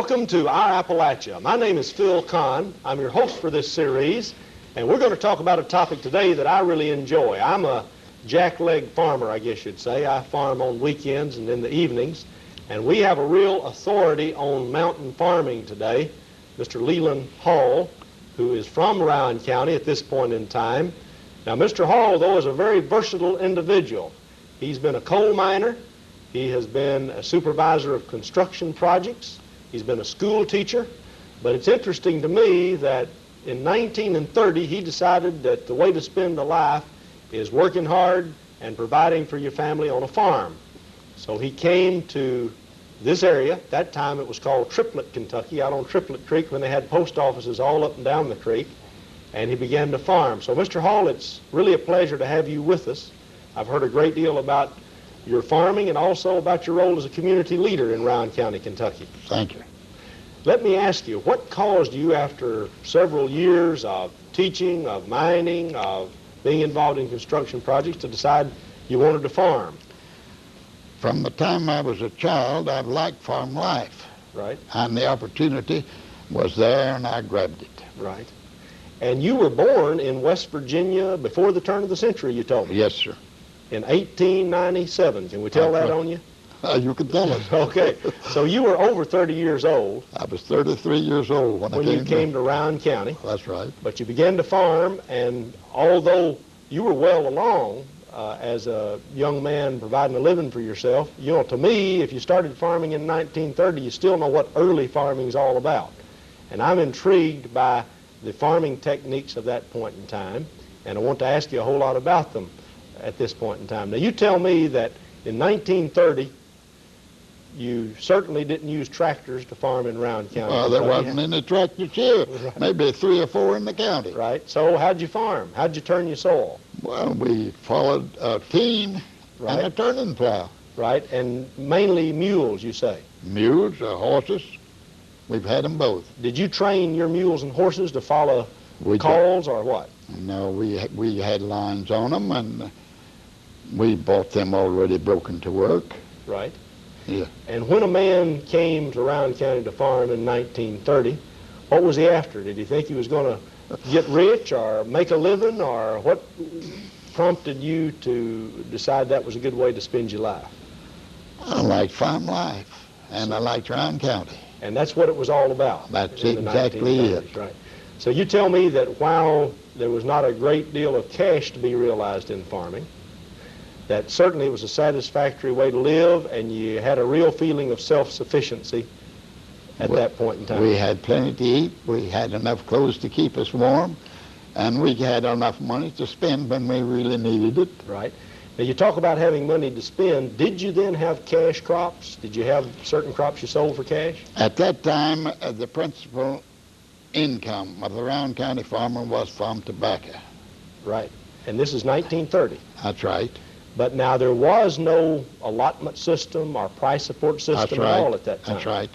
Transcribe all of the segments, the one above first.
Welcome to Our Appalachia. My name is Phil Conn. I'm your host for this series, and we're going to talk about a topic today that I really enjoy. I'm a jackleg farmer, I guess you'd say. I farm on weekends and in the evenings, and we have a real authority on mountain farming today, Mr. Leland S, who is from Rowan County at this point in time. Now, Mr. Hall, though, is a very versatile individual. He's been a coal miner. He has been a supervisor of construction projects. He's been a school teacher. But it's interesting to me that in 1930, he decided that the way to spend a life is working hard and providing for your family on a farm. So he came to this area. At that time, it was called Triplet, Kentucky, out on Triplet Creek when they had post offices all up and down the creek. And he began to farm. So, Mr. Hall, it's really a pleasure to have you with us. I've heard a great deal about your farming and also about your role as a community leader in Rowan County, Kentucky. Thank you. Let me ask you, what caused you, after several years of teaching, of mining, of being involved in construction projects, to decide you wanted to farm? From the time I was a child, I've liked farm life. Right. And the opportunity was there, and I grabbed it. Right. And you were born in West Virginia before the turn of the century, you told me. Yes, sir. In 1897. Can we tell that on you? You can tell it. Okay. So you were over 30 years old. I was 33 years old when you came to Rowan County. That's right. But you began to farm, and although you were well along as a young man providing a living for yourself, you know, to me, if you started farming in 1930, you still know what early farming is all about. And I'm intrigued by the farming techniques of that point in time, and I want to ask you a whole lot about them at this point in time. Now, you tell me that in 1930, you certainly didn't use tractors to farm in Rowan County. Well, there wasn't any tractors here. Right. Maybe 3 or 4 in the county. Right. So how'd you farm? How'd you turn your soil? Well, we followed a team and a turning plow. Right. And mainly mules, you say? Mules, horses. We've had them both. Did you train your mules and horses to follow calls or what? No, we had lines on them, and we bought them already broken to work. Right. Yeah. And when a man came to Rowan County to farm in 1930, what was he after? Did he think he was going to get rich or make a living, or what prompted you to decide that was a good way to spend your life? I liked farm life, and I liked Rowan County. And that's what it was all about. That's exactly it. Right. So you tell me that while there was not a great deal of cash to be realized in farming, that certainly it was a satisfactory way to live, and you had a real feeling of self-sufficiency at that point in time. We had plenty to eat, we had enough clothes to keep us warm, and we had enough money to spend when we really needed it. Right. Now, you talk about having money to spend. Did you then have cash crops? Did you have certain crops you sold for cash? At that time, the principal income of the Rowan County farmer was from tobacco. Right. And this is 1930. That's right. But now there was no allotment system or price support system at all at that time. That's right.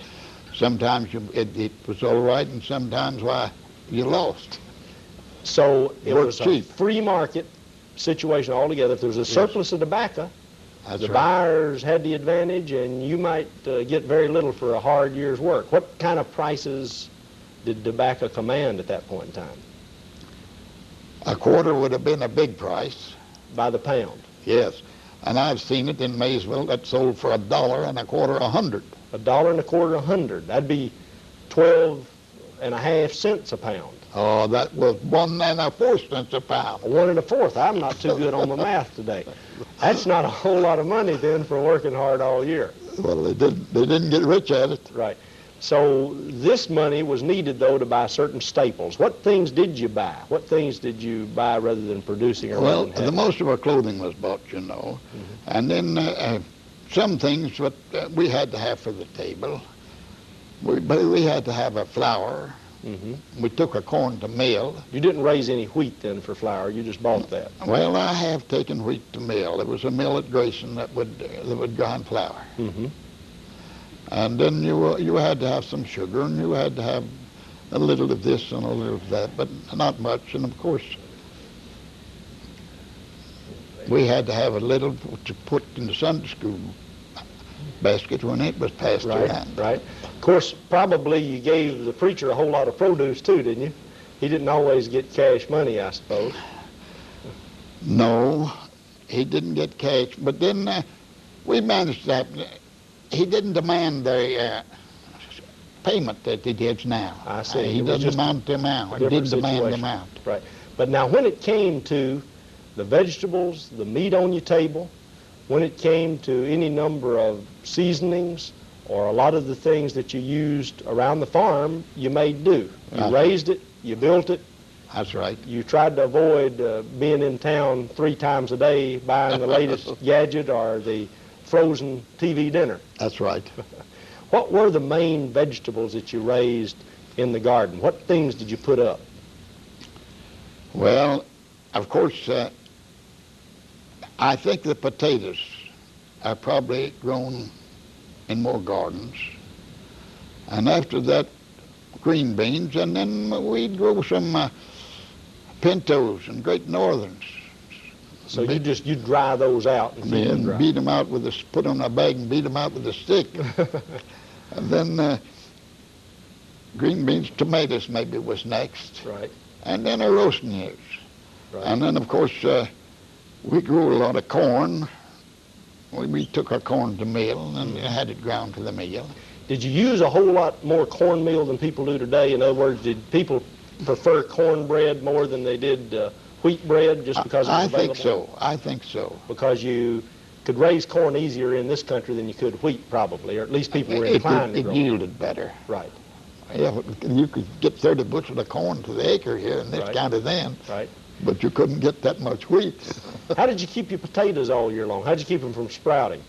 Sometimes it was all right, and sometimes, why, you lost. So it was cheap. A free market situation altogether. If there was a surplus of tobacco, the buyers had the advantage, and you might get very little for a hard year's work. What kind of prices did tobacco command at that point in time? A quarter would have been a big price. By the pound? Yes. And I've seen it in Maysville that sold for $1.25 $100. $1.25 $100. That'd be 12.5 cents a pound. Oh, that was 1 1/4 cents a pound. 1 1/4. I'm not too good on the math today. That's not a whole lot of money then for working hard all year. Well, they didn't get rich at it. Right. So this money was needed, though, to buy certain staples. What things did you buy? What things did you buy rather than producing? Or well, the most of our clothing was bought, you know. Mm-hmm. And then some things that we had to have for the table. We had to have a flour. Mm-hmm. We took our corn to mill. You didn't raise any wheat then for flour. You just bought that. Well, I have taken wheat to mill. There was a mill at Grayson that would grind flour. Mm-hmm. And then you had to have some sugar, and you had to have a little of this and a little of that, but not much. And of course, we had to have a little to put in the Sunday school basket when it was passed around. Right. Of course, probably you gave the preacher a whole lot of produce too, didn't you? He didn't always get cash money, I suppose. No, he didn't get cash, but then we managed that. He didn't demand the payment that he did now. I see. He doesn't demand the amount. He didn't demand the amount. Right. But now when it came to the vegetables, the meat on your table, when it came to any number of seasonings or a lot of the things that you used around the farm, you made do. You raised it, you built it. That's right. You tried to avoid being in town 3 times a day buying the latest gadget or the frozen TV dinner. That's right. What were the main vegetables that you raised in the garden? What things did you put up? Well, of course, I think the potatoes are probably grown in more gardens. And after that, green beans, and then we'd grow some pintos and Great Northerns. So you dry those out and keep them dry. Beat them out with put them in a bag and beat them out with a stick. And then green beans, tomatoes maybe was next. Right. And then our roasting ears. Right. And then, of course, we grew a lot of corn. We took our corn to mill and had it ground to the mill. Did you use a whole lot more cornmeal than people do today? In other words, did people prefer cornbread more than they did wheat bread just because it was available? I think so. Because you could raise corn easier in this country than you could wheat, probably, or at least people were inclined to grow. It yielded better. Right. Yeah, you could get 30 bushels of corn to the acre here in this county then. Right. But you couldn't get that much wheat. How did you keep your potatoes all year long? How did you keep them from sprouting?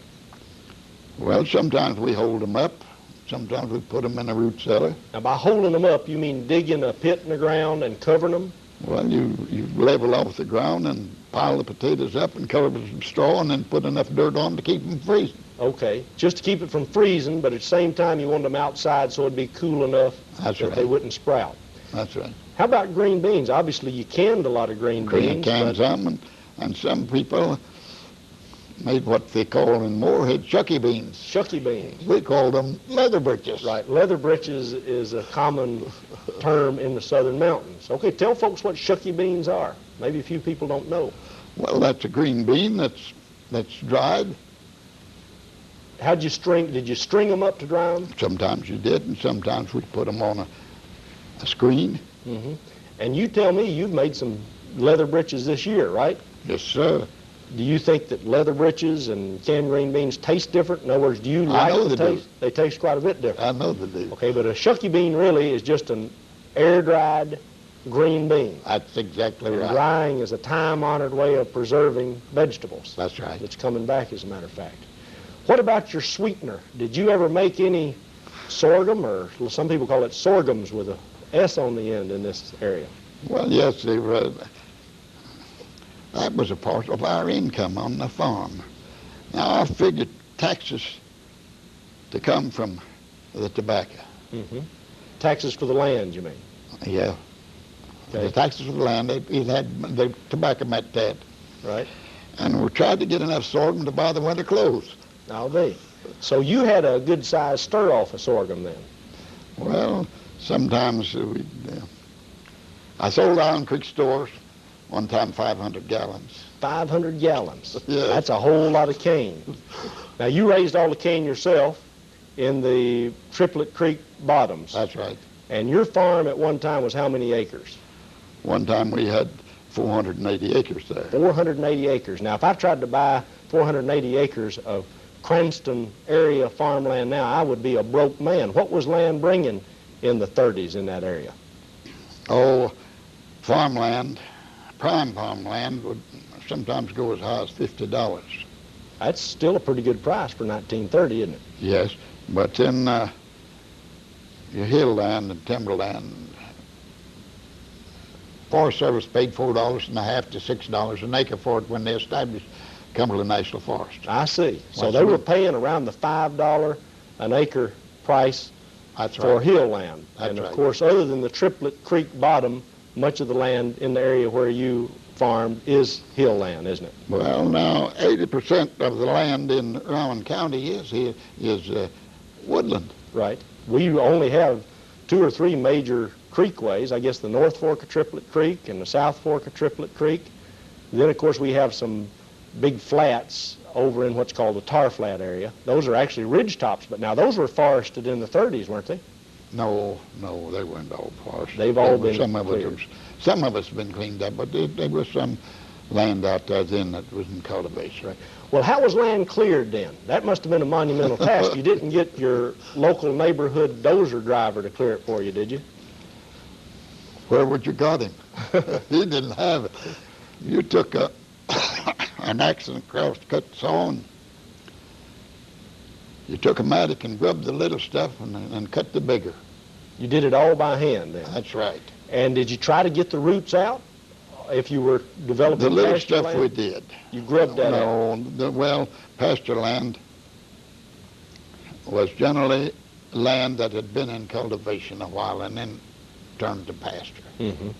Well, sometimes we hold them up. Sometimes we put them in a root cellar. Now, by holding them up, you mean digging a pit in the ground and covering them? Well, you level off the ground and pile the potatoes up and cover them with some straw and then put enough dirt on to keep them freezing. Okay, just to keep it from freezing, but at the same time you want them outside so it'd be cool enough that they wouldn't sprout. That's right. How about green beans? Obviously you canned a lot of green beans. Canned some, and some people made what they call in Morehead shucky beans. Shucky beans. We call them leather britches. Right, leather britches is a common term in the southern mountains. Okay, tell folks what shucky beans are. Maybe a few people don't know. Well, that's a green bean that's dried. Did you string them up to dry them? Sometimes you did, and sometimes we put them on a screen. Mm-hmm. And you tell me you've made some leather britches this year, right? Yes, sir. Do you think that leather britches and canned green beans taste different? In other words, do you like the taste? They taste quite a bit different. I know they do. Okay, but a shucky bean really is just an air-dried green bean. That's exactly right. Drying is a time-honored way of preserving vegetables. That's right. It's coming back, as a matter of fact. What about your sweetener? Did you ever make any sorghum, or some people call it sorghums with a S on the end in this area? Well, yes, that was a part of our income on the farm. Now, I figured taxes to come from the tobacco. Mm-hmm. Taxes for the land, you mean? Yeah. Okay. The taxes for the land, the tobacco met that. Right. And we tried to get enough sorghum to buy the winter clothes. I'll be. So you had a good-sized stir-off of sorghum then? Well, sometimes I sold Island Creek stores one time 500 gallons. 500 gallons? Yeah. That's a whole lot of cane. Now, you raised all the cane yourself in the Triplet Creek bottoms. That's right. And your farm at one time was how many acres? One time we had 480 acres there. 480 acres. Now, if I tried to buy 480 acres of Cranston area farmland now, I would be a broke man. What was land bringing in the 30s in that area? Oh, farmland, prime farmland would sometimes go as high as $50. That's still a pretty good price for 1930, isn't it? Yes, but then your hill land and timberland, Forest Service paid $4.50 to $6 an acre for it when they established Cumberland National Forest. I see. So they were paying around the $5 an acre price for hill land. And of course, other than the Triplet Creek bottom, much of the land in the area where you farmed is hill land, isn't it? Well, now 80% of the land in Rowan County is woodland. Right. We only have 2 or 3 major creekways. I guess the North Fork of Triplet Creek and the South Fork of Triplet Creek. Then, of course, we have some big flats over in what's called the Tar Flat area. Those are actually ridge tops, but now those were forested in the 30s, weren't they? No, they weren't all forested. They've all been cleared. Some of it's been cleaned up, but there was some land out there then that was in cultivation. Right. Well, how was land cleared then? That must have been a monumental task. You didn't get your local neighborhood dozer driver to clear it for you, did you? Where would you got him? He didn't have it. You took an axe and cross-cut saw, and you took a mattock and grubbed the little stuff and cut the bigger. You did it all by hand then? That's right. And did you try to get the roots out if you were developing the little pasture stuff land? we did. You grubbed that out? Well, pasture land was generally land that had been in cultivation a while and then turned to pasture. Mm-hmm.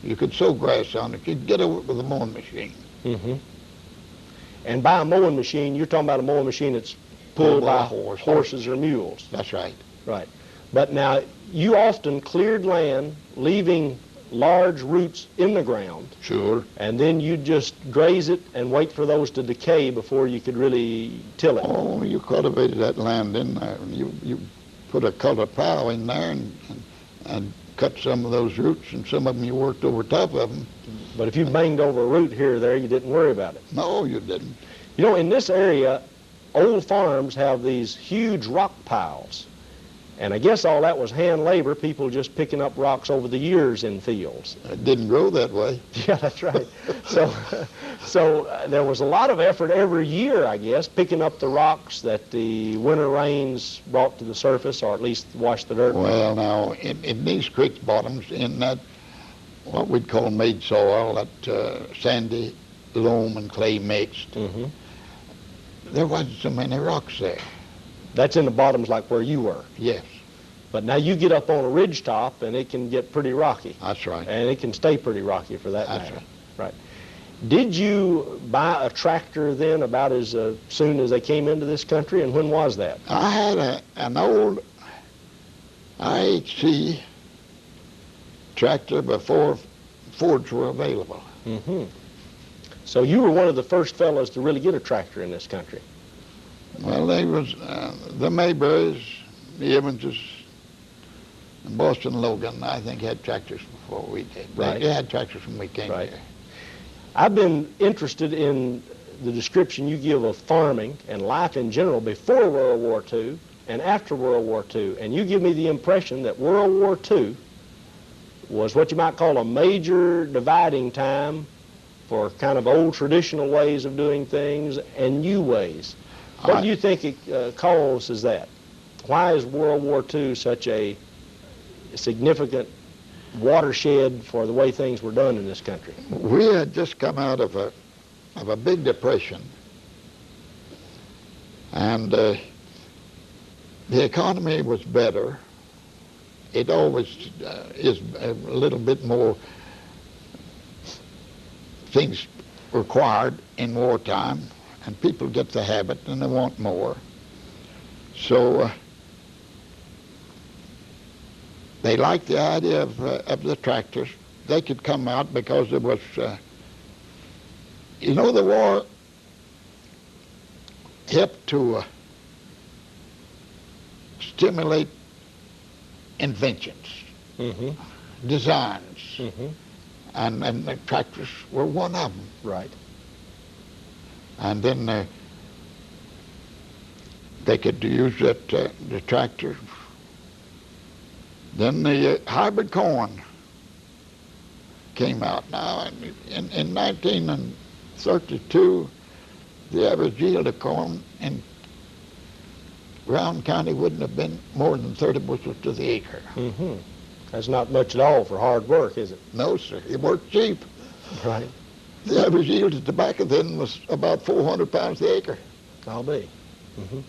You could sow grass on it. You'd get over with a mowing machine. Mm-hmm. And by a mowing machine, you're talking about a mowing machine that's pulled by horses or mules. That's right. Right. But now, you often cleared land, leaving large roots in the ground. Sure. And then you just graze it and wait for those to decay before you could really till it. Oh, you cultivated that land in there. And you put a color plow in there and cut some of those roots, and some of them you worked over top of them. But if you banged over a root here or there, you didn't worry about it. No, you didn't. You know, in this area, old farms have these huge rock piles. And I guess all that was hand labor, people just picking up rocks over the years in fields. It didn't grow that way. Yeah, that's right. So there was a lot of effort every year, I guess, picking up the rocks that the winter rains brought to the surface, or at least washed the dirt. Well, now, in these creek bottoms, in that, what we'd call made soil, that sandy loam and clay mixed, Mm-hmm. there wasn't so many rocks there. That's in the bottoms like where you were. Yes. But now you get up on a ridge top and it can get pretty rocky. That's right. And it can stay pretty rocky for that That's matter. Right. Did you buy a tractor then about as soon as they came into this country, and when was that? I had an old IHC tractor before Fords were available. Mm-hmm. So you were one of the first fellows to really get a tractor in this country. Well, they was the Mayberries, the Evanses, and Boston Logan, I think, had tractors before we did. Right. They had tractors when we came Right. here. I've been interested in the description you give of farming and life in general before World War II and after World War II. And you give me the impression that World War II was what you might call a major dividing time for kind of old traditional ways of doing things and new ways. What do you think it causes that? Why is World War II such a significant watershed for the way things were done in this country? We had just come out of a big depression, and the economy was better. It always is a little bit more things required in wartime, and people get the habit and they want more. So they liked the idea of the tractors. They could come out because there was, the war helped to stimulate inventions, Mm-hmm. designs, Mm-hmm. and the tractors were one of them. Right. And then they could use the tractor. Then the hybrid corn came out. Now, in 1932, the average yield of corn in Rowan County wouldn't have been more than 30 bushels to the acre. Mm-hmm. That's not much at all for hard work, is it? No, sir. It worked cheap. Right. The average yield of tobacco then was about 400 pounds the acre. I'll be. Mm-hmm.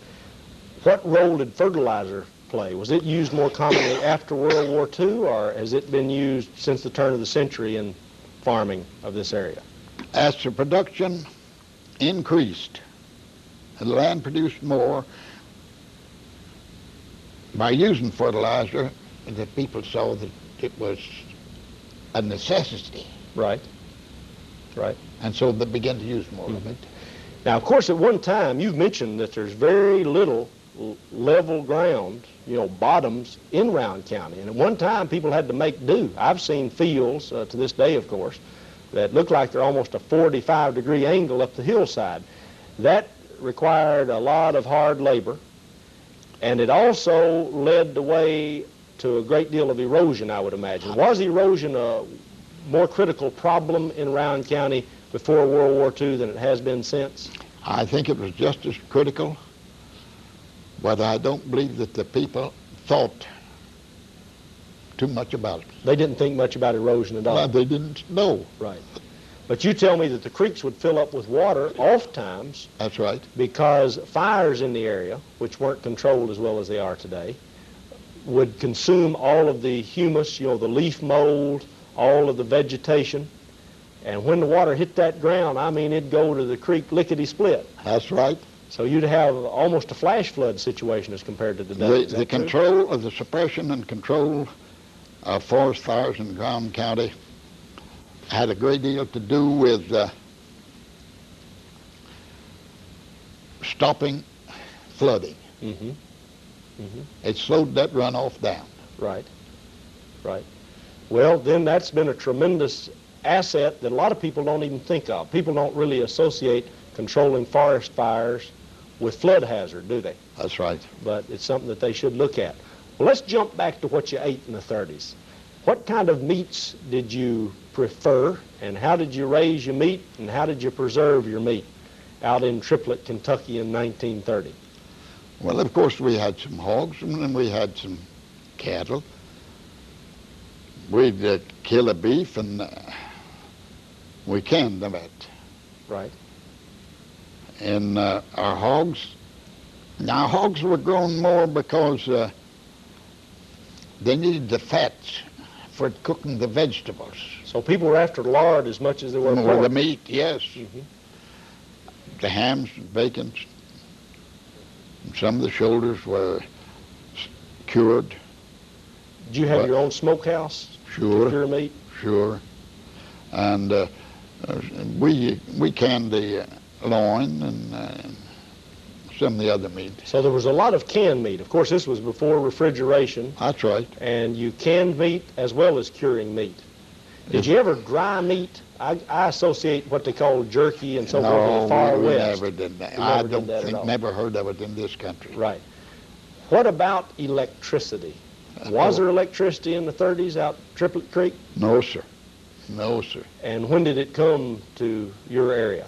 What role did fertilizer play? Was it used more commonly after World War II, or has it been used since the turn of the century in farming of this area? As the production increased, the land produced more by using fertilizer, the people saw that it was a necessity. Right. Right. And so they began to use more of it. Now, of course, at one time, you've mentioned that there's very little level ground, bottoms in Rowan County. And at one time, people had to make do. I've seen fields, to this day, of course, that look like they're almost a 45-degree angle up the hillside. That required a lot of hard labor, and it also led the way to a great deal of erosion, I would imagine. Was erosion a more critical problem in Rowan County before World War II than it has been since? I think it was just as critical, but I don't believe that the people thought too much about it. They didn't think much about erosion at all? Well, they didn't know. Right. But you tell me that the creeks would fill up with water oftentimes. That's right. Because fires in the area, which weren't controlled as well as they are today, would consume all of the humus, the leaf mold, all of the vegetation. And when the water hit that ground, I mean, it'd go to the creek lickety-split. That's right. So you'd have almost a flash flood situation as compared to today. The control of the suppression and control of forest fires in Rowan County had a great deal to do with stopping flooding. Mm-hmm. Mm-hmm. It slowed that runoff down. Right, right. Well, then that's been a tremendous asset that a lot of people don't even think of. People don't really associate controlling forest fires with flood hazard, do they? That's right. But it's something that they should look at. Well, let's jump back to what you ate in the 30s. What kind of meats did you prefer, and how did you raise your meat, and how did you preserve your meat out in Triplet, Kentucky in 1930? Well, of course, we had some hogs, and then we had some cattle. We'd kill a beef, and we canned them it. Right. And our hogs, now hogs were grown more because they needed the fats for cooking the vegetables. So people were after lard as much as they were more pork. the meat, yes. Mm-hmm. The hams, bacons, some of the shoulders were cured. Did you have your own smokehouse Sure. to cure meat? Sure. And we canned the loin and some of the other meat. So there was a lot of canned meat. Of course, this was before refrigeration. That's right. And you canned meat as well as curing meat. Did you ever dry meat? I associate what they call jerky and so forth in the far we west. never did that. We I never did don't that at think, all. never heard of it in this country. Right. What about electricity? Was there electricity in the 30s out Triplet Creek? No, sir. No, sir. And when did it come to your area?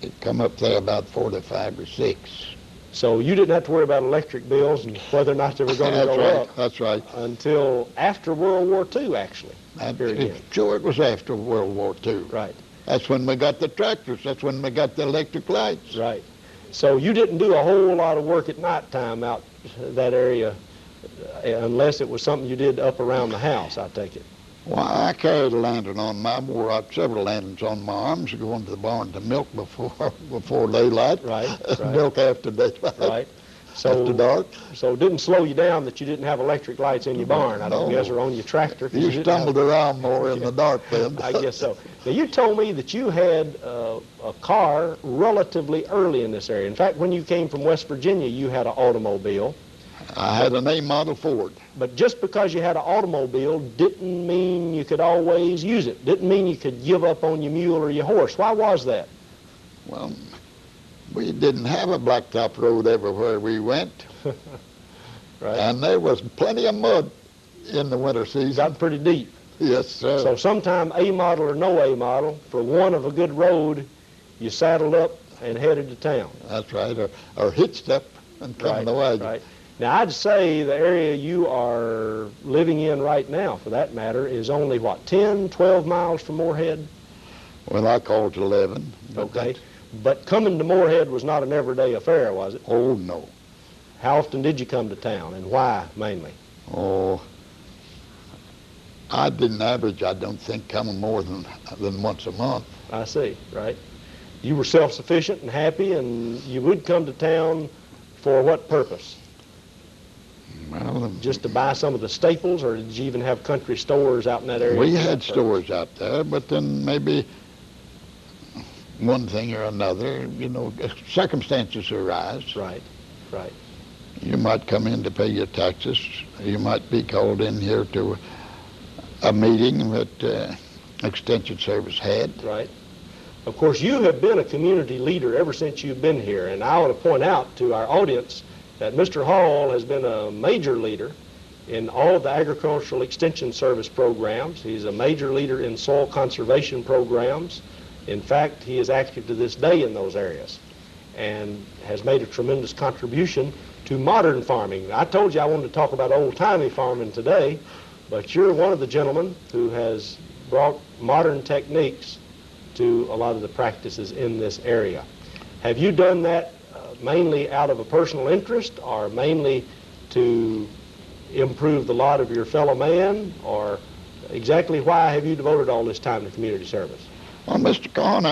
It come up there about 45 or 6. So you didn't have to worry about electric bills and whether or not they were going to That's go right. up That's right. until after World War II, actually. Sure, it was after World War II. Right. That's when we got the tractors. That's when we got the electric lights. Right. So you didn't do a whole lot of work at nighttime out that area unless it was something you did up around the house, I take it. Well, I carried a lantern on my, wore out several lanterns on my arms, going to the barn to milk before daylight. Right, right. Milk after daylight. Right. So, after dark. So it didn't slow you down that you didn't have electric lights in your barn, I don't No. guess, or on your tractor. You stumbled around more in the dark then. I guess so. Now, you told me that you had a car relatively early in this area. In fact, when you came from West Virginia, you had an automobile. I had an A model Ford. But just because you had an automobile didn't mean you could always use it. Didn't mean you could give up on your mule or your horse. Why was that? Well, we didn't have a blacktop road everywhere we went. Right. And there was plenty of mud in the winter season. Got pretty deep. Yes, sir. So sometime A model or no A model, for one of a good road, you saddled up and headed to town. That's right. Or hitched up and come the wagon. Right. Now, I'd say the area you are living in right now, for that matter, is only, what, 10, 12 miles from Morehead? Well, I called it 11. Okay. But coming to Morehead was not an everyday affair, was it? Oh, no. How often did you come to town, and why, mainly? Oh, I didn't average, I don't think, coming more than once a month. I see, right. You were self-sufficient and happy, and you would come to town for what purpose? Well, just to buy some of the staples, or did you even have country stores out in that area? we had stores out there, but then maybe one thing or another, circumstances arise. Right, right. You might come in to pay your taxes. You might be called in here to a meeting that Extension Service had. Right. Of course, you have been a community leader ever since you've been here, and I want to point out to our audience that Mr. Hall has been a major leader in all of the Agricultural Extension Service programs. He's a major leader in soil conservation programs. In fact, he is active to this day in those areas and has made a tremendous contribution to modern farming. I told you I wanted to talk about old-timey farming today, but you're one of the gentlemen who has brought modern techniques to a lot of the practices in this area. Have you done that mainly out of a personal interest, or mainly to improve the lot of your fellow man, or exactly why have you devoted all this time to community service? Well, Mr. Conn,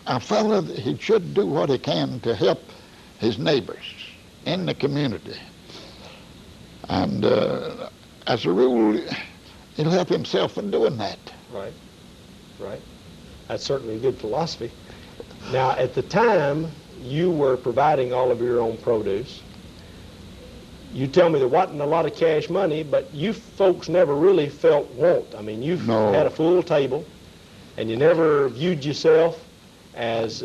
I felt that he should do what he can to help his neighbors in the community. And as a rule, he'll help himself in doing that. Right, right. That's certainly a good philosophy. Now, at the time you were providing all of your own produce, you tell me there wasn't a lot of cash money, but you folks never really felt want. I mean, you had a full table, and you never viewed yourself as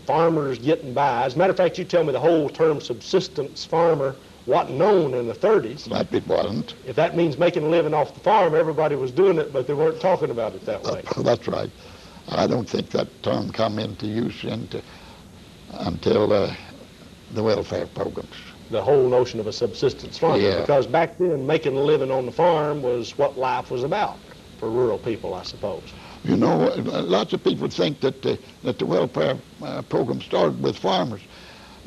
farmers getting by. As a matter of fact, you tell me the whole term subsistence farmer wasn't known in the 30s. That it wasn't. If that means making a living off the farm, everybody was doing it, but they weren't talking about it that way. That's right. I don't think that term come into use until the welfare programs. The whole notion of a subsistence farmer. Yeah. Because back then, making a living on the farm was what life was about for rural people, I suppose. You know, lots of people think that the welfare program started with farmers.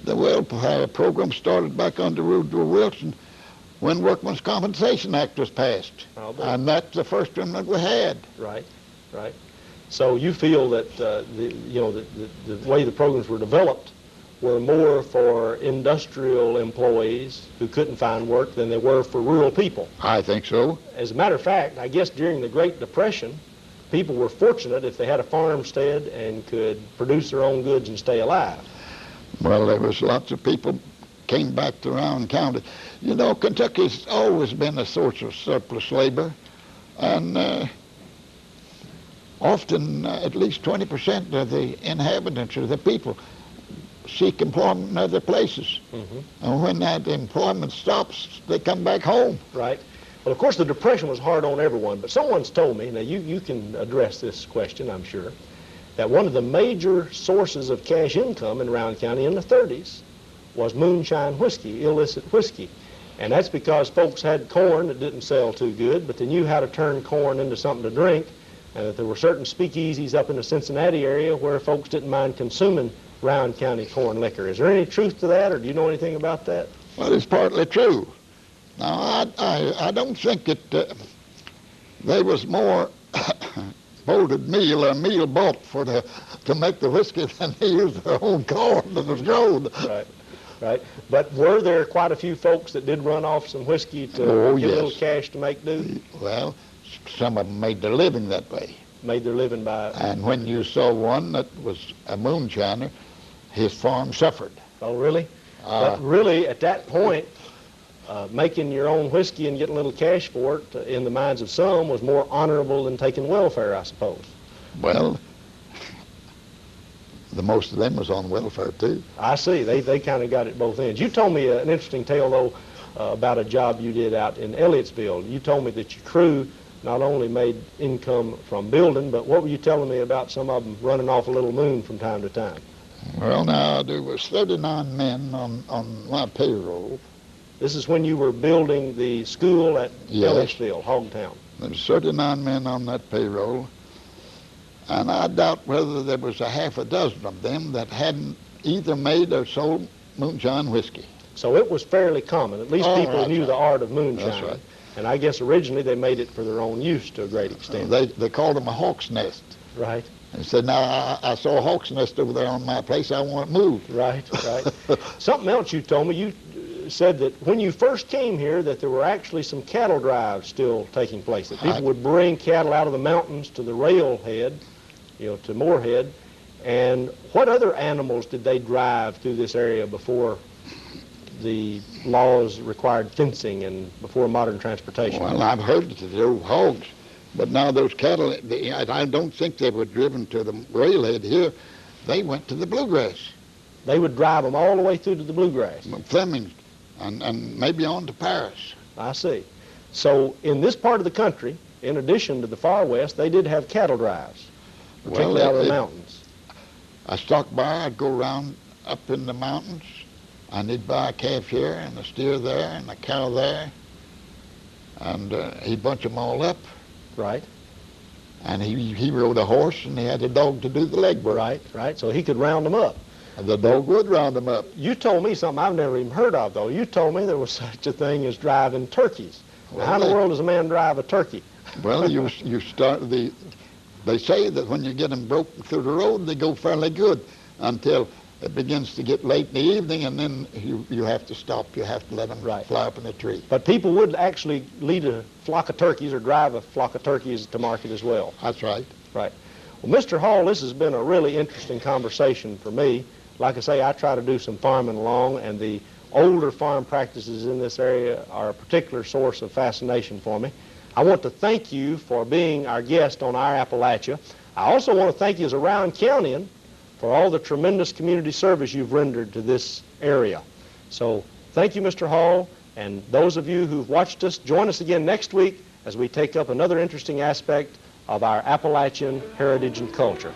The welfare program started back under Woodrow Wilson when Workmen's Compensation Act was passed. And that's the first one that we had. Right, right. So you feel that the way the programs were developed were more for industrial employees who couldn't find work than they were for rural people. I think so. As a matter of fact, I guess during the Great Depression, people were fortunate if they had a farmstead and could produce their own goods and stay alive. Well, there was lots of people came back to Rowan County. You know, Kentucky's always been a source of surplus labor, and often at least 20% of the inhabitants or the people seek employment in other places. Mm-hmm. And when that employment stops, they come back home. Right. Well, of course, the Depression was hard on everyone, but someone's told me, now you can address this question, I'm sure, that one of the major sources of cash income in Rowan County in the 30s was moonshine whiskey, illicit whiskey. And that's because folks had corn that didn't sell too good, but they knew how to turn corn into something to drink, and that there were certain speakeasies up in the Cincinnati area where folks didn't mind consuming Rowan County corn liquor. Is there any truth to that, or do you know anything about that? Well, it's partly true. Now, I don't think that they was more bolted meal or meal bought to make the whiskey than they used their own corn that was grown. Right, right. But were there quite a few folks that did run off some whiskey to get a little cash to make do? Well, some of them made their living that way. Made their living by... And when you saw one that was a moonshiner, his farm suffered. Oh, really? But really, at that point, making your own whiskey and getting a little cash for it, in the minds of some, was more honorable than taking welfare, I suppose. Well, the most of them was on welfare, too. I see. They kind of got it both ends. You told me an interesting tale, though, about a job you did out in Elliottsville. You told me that your crew not only made income from building, but what were you telling me about some of them running off a little moon from time to time? Well, now, there was 39 men on my payroll. This is when you were building the school at Elliottsville, Hogtown. There was 39 men on that payroll, and I doubt whether there was a half a dozen of them that hadn't either made or sold moonshine whiskey. So it was fairly common. At least people knew the art of moonshine. That's right. And I guess originally they made it for their own use to a great extent. They called them a hawk's nest. Right. And said, now, I saw a hawk's nest over there on my place. I want it moved. Right, right. Something else you told me, you said that when you first came here that there were actually some cattle drives still taking place, that people would bring cattle out of the mountains to the railhead, to Morehead. And what other animals did they drive through this area before the laws required fencing and before modern transportation? Well, I've heard that there were hogs, but now those cattle, I don't think they were driven to the railhead here. They went to the bluegrass. They would drive them all the way through to the bluegrass? Fleming's, and maybe on to Paris. I see. So in this part of the country, in addition to the far west, they did have cattle drives, particularly out of the mountains. I stopped by, I'd go around up in the mountains, and he'd buy a calf here and a steer there and a cow there, and he'd bunch them all up. Right. And he rode a horse, and he had a dog to do the legwork. Right, right. So he could round them up. And the dog would round them up. You told me something I've never even heard of, though. You told me there was such a thing as driving turkeys. Now, how in the world does a man drive a turkey? Well, you start they say that when you get them broken through the road, they go fairly good until it begins to get late in the evening, and then you have to stop. You have to let them fly up in a tree. But people would actually lead a flock of turkeys or drive a flock of turkeys to market as well. That's right. Right. Well, Mr. Hall, this has been a really interesting conversation for me. Like I say, I try to do some farming along, and the older farm practices in this area are a particular source of fascination for me. I want to thank you for being our guest on Our Appalachia. I also want to thank you as a Rowan Countyan for all the tremendous community service you've rendered to this area. So thank you, Mr. Hall, and those of you who've watched us, join us again next week as we take up another interesting aspect of our Appalachian heritage and culture.